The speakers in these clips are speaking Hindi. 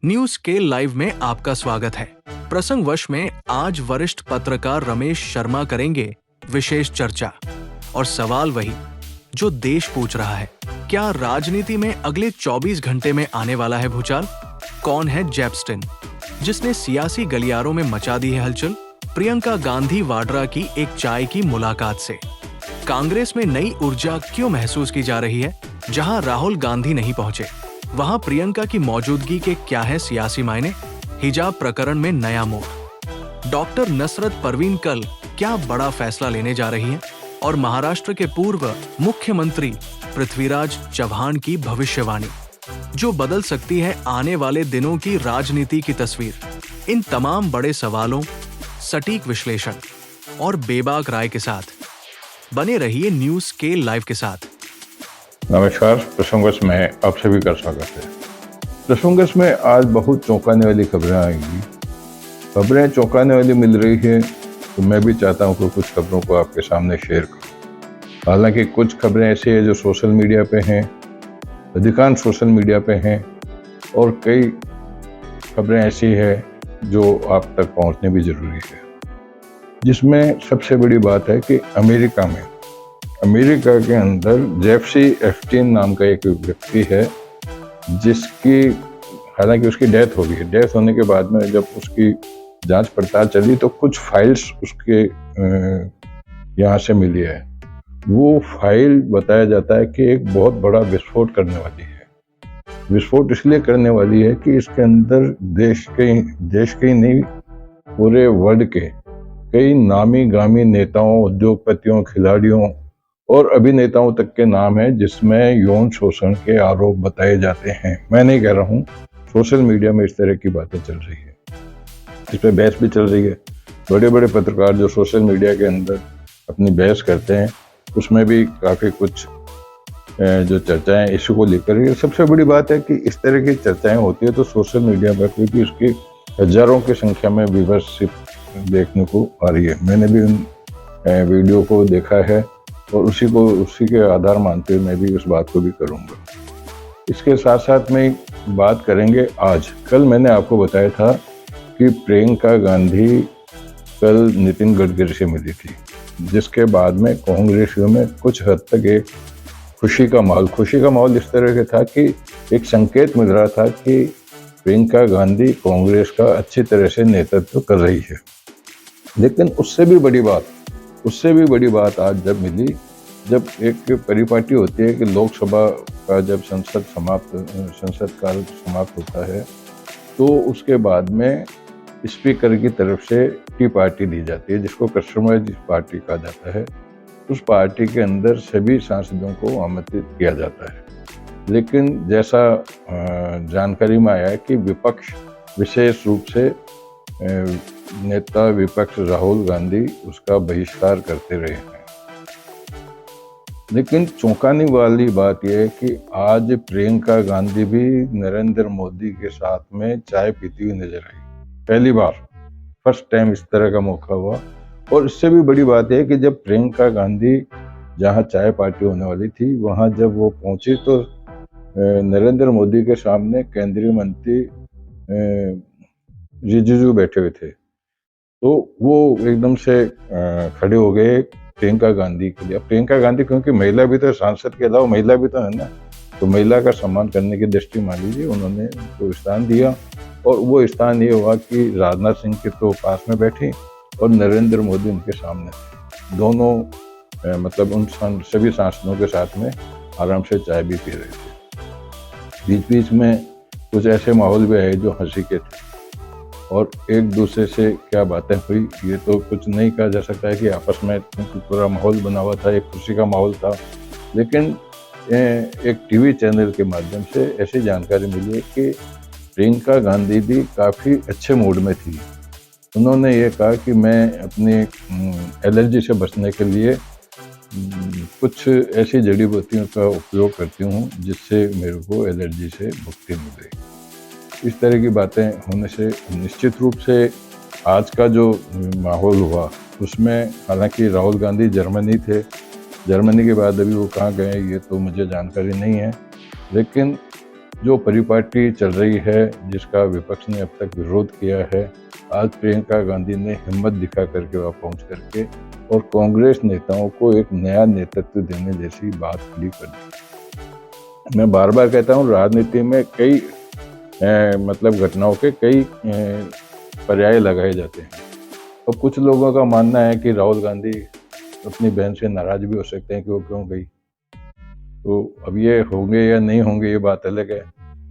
न्यूज स्केल लाइव में आपका स्वागत है। प्रसंगवश में आज वरिष्ठ पत्रकार रमेश शर्मा करेंगे विशेष चर्चा। और सवाल वही जो देश पूछ रहा है, क्या राजनीति में अगले 24 घंटे में आने वाला है भूचाल? कौन है जेपस्टिन जिसने सियासी गलियारों में मचा दी है हलचल? प्रियंका गांधी वाड्रा की एक चाय की मुलाकात से कांग्रेस में नई ऊर्जा क्यों महसूस की जा रही है? जहां राहुल गांधी नहीं पहुंचे, वहां प्रियंका की मौजूदगी के क्या है सियासी मायने? हिजाब प्रकरण में नया मोड़। डॉक्टर नसरत परवीन कल क्या बड़ा फैसला लेने जा रही हैं? और महाराष्ट्र के पूर्व मुख्यमंत्री पृथ्वीराज चव्हाण की भविष्यवाणी जो बदल सकती है आने वाले दिनों की राजनीति की तस्वीर। इन तमाम बड़े सवालों, सटीक विश्लेषण और बेबाक राय के साथ बने रहिए न्यूज स्केल लाइव के साथ। नमस्कार, प्रसंगस में आप सभी का स्वागत है। प्रसंगस में आज बहुत चौंकाने वाली खबरें आएंगी। खबरें चौंकाने वाली मिल रही है तो मैं भी चाहता हूँ कि कुछ खबरों को आपके सामने शेयर करूँ। हालांकि कुछ खबरें ऐसी है जो सोशल मीडिया पे हैं, अधिकांश सोशल मीडिया पे हैं, और कई खबरें ऐसी है जो आप तक पहुँचनी भी जरूरी है। जिसमें सबसे बड़ी बात है कि अमेरिका के अंदर जेफरी एप्स्टीन नाम का एक व्यक्ति है जिसकी हालांकि उसकी डेथ हो गई है। डेथ होने के बाद में जब उसकी जांच पड़ताल चली तो कुछ फाइल्स उसके यहाँ से मिली है। वो फाइल बताया जाता है कि एक बहुत बड़ा विस्फोट करने वाली है। विस्फोट इसलिए करने वाली है कि इसके अंदर देश के ही नहीं, पूरे वर्ल्ड के कई नामी गामी नेताओं, उद्योगपतियों, खिलाड़ियों और अभिनेताओं तक के नाम है जिसमें यौन शोषण के आरोप बताए जाते हैं। मैं नहीं कह रहा हूँ, सोशल मीडिया में इस तरह की बातें चल रही है, इस पर बहस भी चल रही है। बड़े बड़े पत्रकार जो सोशल मीडिया के अंदर अपनी बहस करते हैं उसमें भी काफ़ी कुछ जो चर्चाएं इशू को लेकर। सबसे बड़ी बात है कि इस तरह की चर्चाएं होती है तो सोशल मीडिया पर, क्योंकि उसकी हजारों की संख्या में व्यूअरशिप देखने को आ रही है। मैंने भी उन वीडियो को देखा है और उसी के आधार मानते हुए मैं भी उस बात को भी करूंगा। इसके साथ साथ में बात करेंगे आज। कल मैंने आपको बताया था कि प्रियंका गांधी कल नितिन गडकरी से मिली थी, जिसके बाद में कांग्रेसियों में कुछ हद तक एक खुशी का माहौल इस तरह का था कि एक संकेत मिल रहा था कि प्रियंका गांधी कांग्रेस का अच्छी तरह से नेतृत्व कर रही है। लेकिन उससे भी बड़ी बात आज जब मिली, जब एक परिपाटी होती है कि लोकसभा का जब संसद काल समाप्त होता है तो उसके बाद में स्पीकर की तरफ से टी पार्टी दी जाती है, जिसको कस्टमाइज्ड पार्टी कहा जाता है। उस पार्टी के अंदर सभी सांसदों को आमंत्रित किया जाता है। लेकिन जैसा जानकारी में आया है कि विपक्ष, विशेष रूप से नेता विपक्ष राहुल गांधी उसका बहिष्कार करते रहे हैं। लेकिन चौंकाने वाली बात यह है कि आज प्रियंका गांधी भी नरेंद्र मोदी के साथ में चाय पीती हुई नजर आई। पहली बार, फर्स्ट टाइम इस तरह का मौका हुआ। और इससे भी बड़ी बात है कि जब प्रियंका गांधी जहां चाय पार्टी होने वाली थी वहां जब वो पहुंची तो नरेंद्र मोदी के सामने केंद्रीय मंत्री रिजिजू बैठे हुए थे। तो वो एकदम से खड़े हो गए प्रियंका गांधी के लिए। प्रियंका गांधी क्योंकि महिला भी तो, सांसद के अलावा महिला भी तो है ना, तो महिला का सम्मान करने की दृष्टि मान लीजिए उन्होंने उनको स्थान दिया। और वो स्थान ये हुआ कि राजनाथ सिंह के तो पास में बैठी और नरेंद्र मोदी उनके सामने थे। दोनों मतलब उन सभी सांसदों के साथ में आराम से चाय भी पी रहे थे। बीच बीच में कुछ ऐसे माहौल भी आए जो हंसी के थे और एक दूसरे से क्या बातें हुई ये तो कुछ नहीं कहा जा सकता है कि आपस में पूरा माहौल बना हुआ था, एक खुशी का माहौल था। लेकिन एक टीवी चैनल के माध्यम से ऐसी जानकारी मिली है कि प्रियंका गांधी भी काफ़ी अच्छे मूड में थी। उन्होंने ये कहा कि मैं अपनी एलर्जी से बचने के लिए कुछ ऐसी जड़ी बूटियों का उपयोग करती हूँ जिससे मेरे को एलर्जी से मुक्ति मिले। इस तरह की बातें होने से निश्चित रूप से आज का जो माहौल हुआ उसमें, हालांकि राहुल गांधी जर्मनी थे, जर्मनी के बाद अभी वो कहाँ गए ये तो मुझे जानकारी नहीं है, लेकिन जो परिपाटी चल रही है, जिसका विपक्ष ने अब तक विरोध किया है, आज प्रियंका गांधी ने हिम्मत दिखा करके वहाँ पहुँच करके और कांग्रेस नेताओं को एक नया नेतृत्व देने जैसी बात खड़ी कर दी। मैं बार बार कहता हूँ, राजनीति में कई मतलब घटनाओं के कई पर्याय लगाए जाते हैं। और कुछ लोगों का मानना है कि राहुल गांधी अपनी बहन से नाराज भी हो सकते हैं कि वो क्यों गई। तो अब ये होंगे या नहीं होंगे ये बात अलग है,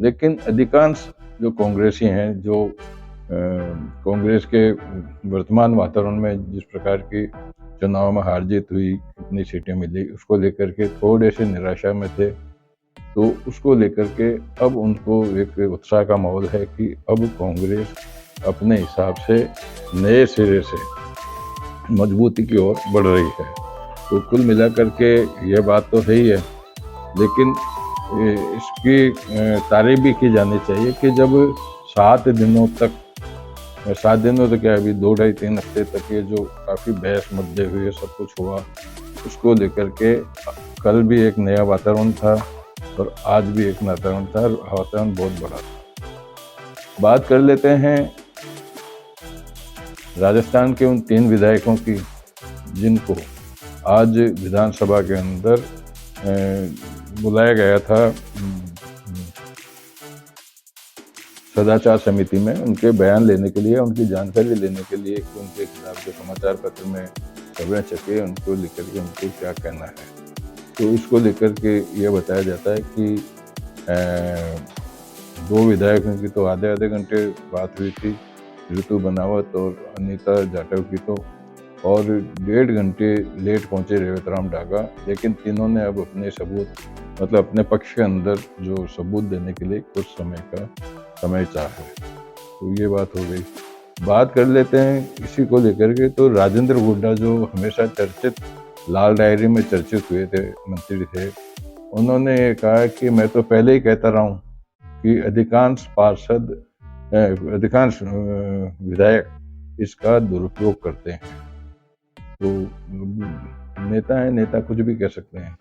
लेकिन अधिकांश जो कांग्रेसी हैं, जो कांग्रेस के वर्तमान वातावरण में जिस प्रकार की चुनाव में हार जीत हुई, कितनी सीटें मिली, उसको लेकर के थोड़े से निराशा में थे। तो उसको लेकर के अब उनको एक उत्साह का माहौल है कि अब कांग्रेस अपने हिसाब से नए सिरे से मजबूती की ओर बढ़ रही है। तो कुल मिलाकर के यह बात तो है ही है, लेकिन इसकी तारीफ भी की जानी चाहिए कि जब 7 दिनों तक, 7 दिनों तो क्या, अभी 2 ढाई 3 हफ्ते तक ये जो काफ़ी बहस मुद्दे हुए, सब कुछ हुआ, उसको लेकर के कल भी एक नया वातावरण था और आज भी एक वातावरण था, वातावरण बहुत बड़ा था। बात कर लेते हैं राजस्थान के उन 3 विधायकों की जिनको आज विधानसभा के अंदर बुलाया गया था सदाचार समिति में, उनके बयान लेने के लिए, उनकी जानकारी लेने के लिए कि उनके खिलाफ जो समाचार पत्र में खबरें छपी है उनको लेकर के उनको क्या कहना है। तो इसको लेकर के ये बताया जाता है कि 2 विधायकों की तो आधे घंटे बात हुई थी, ऋतु बनावत और अनीता जाटव की तो, और 1.5 घंटे लेट पहुंचे रेवतराम डागा, लेकिन तीनों ने अब अपने सबूत, मतलब अपने पक्ष के अंदर जो सबूत देने के लिए कुछ समय चाहा है। तो ये बात हो गई। बात कर लेते हैं इसी को लेकर के, तो राजेंद्र हुड्डा जो हमेशा चर्चित, लाल डायरी में चर्चित हुए थे, मंत्री थे, उन्होंने ये कहा कि मैं तो पहले ही कहता रहा हूँ कि अधिकांश विधायक इसका दुरुपयोग करते हैं। तो नेता है, नेता कुछ भी कह सकते हैं,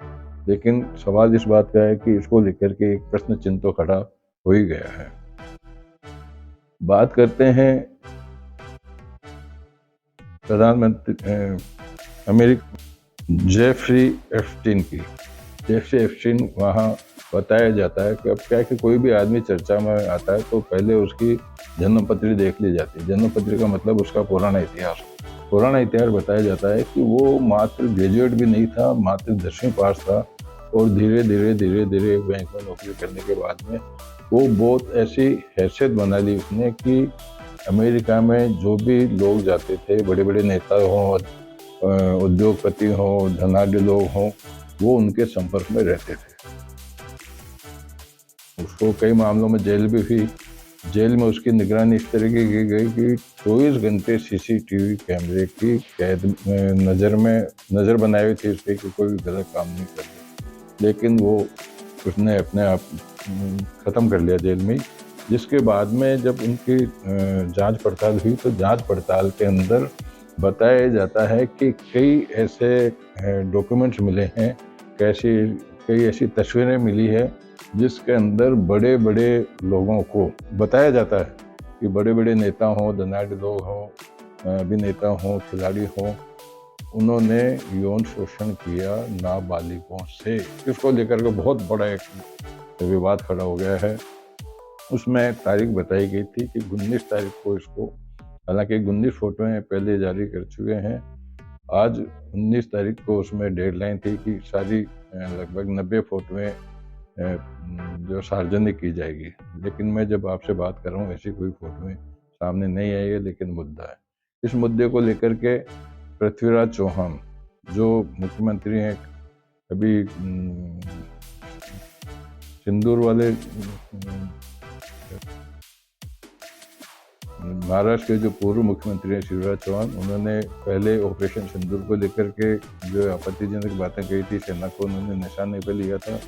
लेकिन सवाल इस बात का है कि इसको लेकर के एक प्रश्न चिन्ह तो खड़ा हो ही गया है। बात करते हैं प्रधानमंत्री अमेरिका जेफरी एप्स्टीन की। जेफरी एप्स्टीन, वहाँ बताया जाता है कि अब क्या है कि कोई भी आदमी चर्चा में आता है तो पहले उसकी जन्म पत्री देख ली जाती है। जन्म पत्री का मतलब उसका पुराना इतिहास बताया जाता है कि वो मात्र ग्रेजुएट भी नहीं था, मात्र 10वीं पास था, और धीरे धीरे बैंक में नौकरी करने के बाद में वो बहुत ऐसी हैसियत बना ली उसने कि अमेरिका में जो भी लोग जाते थे, बड़े बड़े नेता हों, उद्योगपति हों, धनाढ्य लोग हों, वो उनके संपर्क में रहते थे। उसको कई मामलों में जेल भी हुई। जेल में उसकी निगरानी इस तरीके की गई कि 24 घंटे सीसीटीवी कैमरे की कैद नज़र बनाई हुई थी उस पर कि कोई गलत काम नहीं कर रहा, लेकिन वो उसने अपने आप ख़त्म कर लिया जेल में। जिसके बाद में जब उनकी जांच पड़ताल हुई तो जांच पड़ताल के अंदर बताया जाता है कि कई ऐसे डॉक्यूमेंट्स मिले हैं, कई ऐसी तस्वीरें मिली है जिसके अंदर बड़े बड़े लोगों को बताया जाता है कि बड़े बड़े नेता हों, धनाढ्य लोग हों, अभिनेता हों, खिलाड़ी हों, उन्होंने यौन शोषण किया नाबालिगों से। इसको लेकर के बहुत बड़ा एक विवाद खड़ा हो गया है। उसमें तारीख बताई गई थी कि 19 तारीख को इसको, हालांकि 19 फोटोएं पहले जारी कर चुके हैं, आज 19 तारीख को उसमें डेडलाइन थी कि सारी लगभग 90 फोटोएं जो सार्वजनिक की जाएगी। लेकिन मैं जब आपसे बात कर रहा हूँ ऐसी कोई फोटोएं सामने नहीं आई है, लेकिन मुद्दा है। इस मुद्दे को लेकर के पृथ्वीराज चौहान जो मुख्यमंत्री हैं, अभी सिंदूर वाले महाराष्ट्र के जो पूर्व मुख्यमंत्री हैं शिवराज चौहान, उन्होंने पहले ऑपरेशन सिंदूर को लेकर के जो आपत्तिजनक बातें कही थी, सेना को उन्होंने निशाने पर लिया था।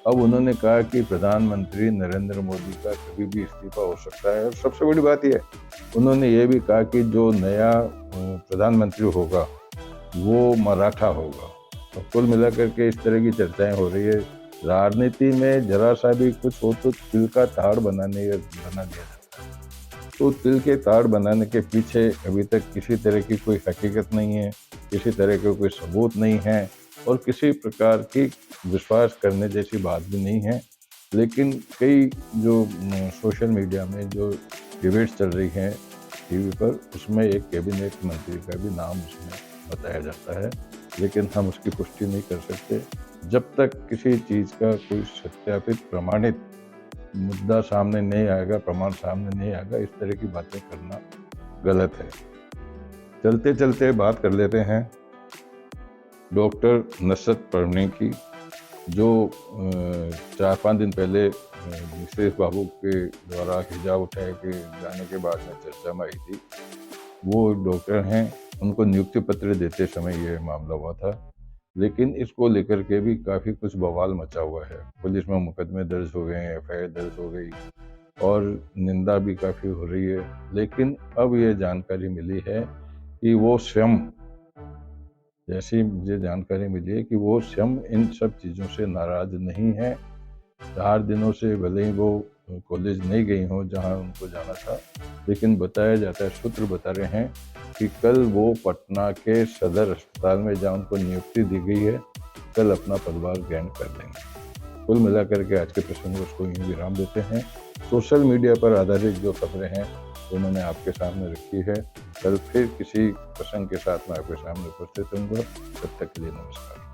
अब उन्होंने कहा कि प्रधानमंत्री नरेंद्र मोदी का कभी भी इस्तीफा हो सकता है, और सबसे बड़ी बात यह है, उन्होंने ये भी कहा कि जो नया प्रधानमंत्री होगा वो मराठा होगा। और कुल मिलाकर के इस तरह की चर्चाएं हो रही है राजनीति में जरा सा भी कुछ हो तो तिल का ताड़ बना दिया जाता है। तो तिल के ताड़ बनाने के पीछे अभी तक किसी तरह की कोई हकीकत नहीं है, किसी तरह का कोई सबूत नहीं है और किसी प्रकार की विश्वास करने जैसी बात भी नहीं है। लेकिन कई जो सोशल मीडिया में जो डिबेट्स चल रही हैं टीवी पर, उसमें एक कैबिनेट मंत्री का भी नाम उसमें बताया जाता है, लेकिन हम उसकी पुष्टि नहीं कर सकते। जब तक किसी चीज़ का कोई सत्यापित प्रमाणित मुद्दा सामने नहीं आएगा, प्रमाण सामने नहीं आएगा, इस तरह की बातें करना गलत है। चलते चलते बात कर लेते हैं डॉक्टर नुसरत परवीन की, जो 4-5 दिन पहले निशेष बाबू के द्वारा हिजाब उठाए के जाने के बाद में चर्चा में आई थी। वो डॉक्टर हैं, उनको नियुक्ति पत्र देते समय ये मामला हुआ था, लेकिन इसको लेकर के भी काफ़ी कुछ बवाल मचा हुआ है। पुलिस में मुकदमे दर्ज हो गए हैं, एफआईआर दर्ज हो गई और निंदा भी काफ़ी हो रही है। लेकिन अब ये जानकारी मिली है कि वो स्वयं, जैसी मुझे जानकारी मिली है कि वो स्वयं इन सब चीज़ों से नाराज़ नहीं है। 4 दिनों से भले ही वो कॉलेज नहीं गई हों जहाँ उनको जाना था, लेकिन बताया जाता है, सूत्र बता रहे हैं कि कल वो पटना के सदर अस्पताल में जहाँ उनको नियुक्ति दी गई है, कल अपना पदभार ग्रहण कर लेंगे। कुल मिलाकर के आज के प्रसंग को उसको यहीं विराम देते हैं। सोशल मीडिया पर आधारित जो खबरें हैं वो मैंने आपके सामने रखी है। कल फिर किसी प्रसंग के साथ मैं आपके सामने उपस्थित होऊंगा। तब तक के लिए नमस्कार।